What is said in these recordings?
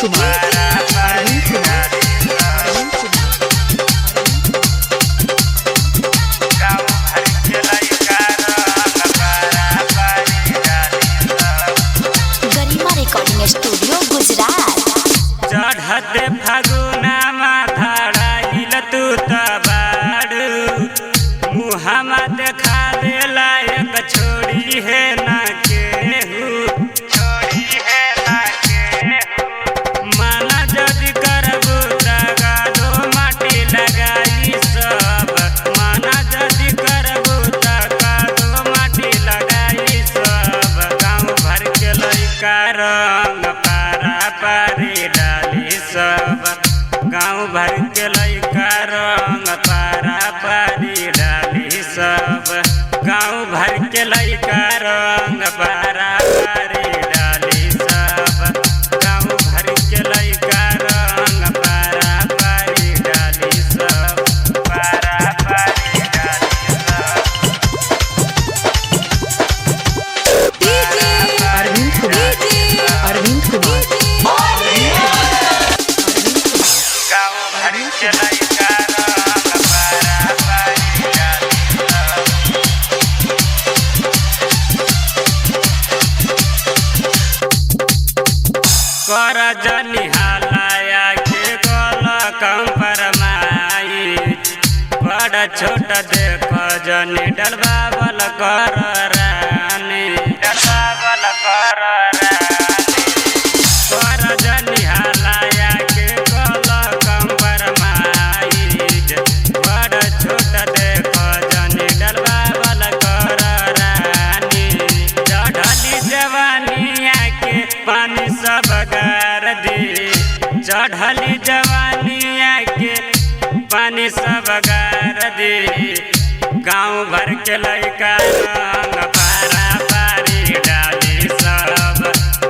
कुमार गरिमा recording studio Gujarat. चढ़ते फागुना माथाड़ा हिल तू तबाड़ू मुहामा देखा दे लायक छोड़ी है ना केहू छोड़ी है ना केहू माना जदि करबू तगा दो माटी लगाई सब माना जदि करबू तगा दो माटी लगाई सब गाँव भर के लइका रंग पारा पारी डाली सब गाँव भर के लइका रंग पारा पारी डाली सब गाँव भर के लइका रंग पारा पारी डाली सब गाँव भर के लइका रंग पारा पारी डाली सब पारा पारी डाली सब अरविंद कुमार गाँव भर के लइका रंग पारा पारी डाली सब कर जनी हालाया के गल कम फरमाई बड़ छोट देख जनी डलबावल कर रानी डलबावल कर रानी कर जनी हालाया के गल कम फरमाई बड़ छोट देख जनी डलबावल कर रानी चढ़ली जवानिया के पानी सब गार दी चढ़ली जवानिया के पानी सब गार दी गाँव भर के लइका रंग पारा पारी डाली सब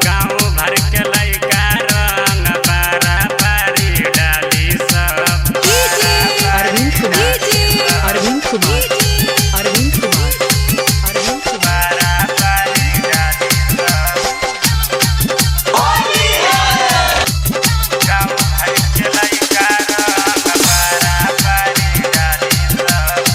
गाँव भर के लइका रंग पारा पारी डाली सब अरविंद कुमार पारा पारी डाली सब गाँव भर के लइका रंग पारा पारी डाली सब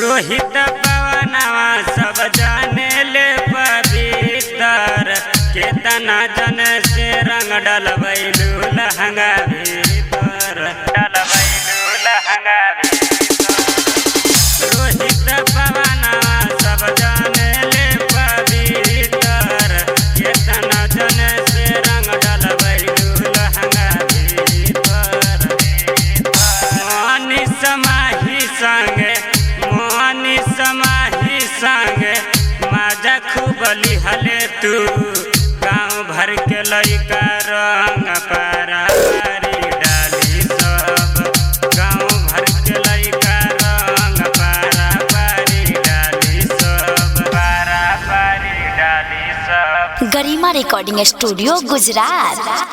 रोहित पवनवा सब जाने ले पवित्र केतना जन से रंग डलबैलू लहंगा भीतर डलबैलू लहंगा भीतर रोहित पवनवा सब जाने ले पवित्र केतना जन से रंग डलबैलू लहंगा भीतर मोहनी समाही संगे मोहनी समाही संगे माजा खूब लिहले तू गाँव भर के लइका रंग पारा पारी डाली सब गाँव भर के लइका रंग पारा पारी डाली सब पारा पारी डाली सब गरिमा रिकॉर्डिंग स्टूडियो गुजरात।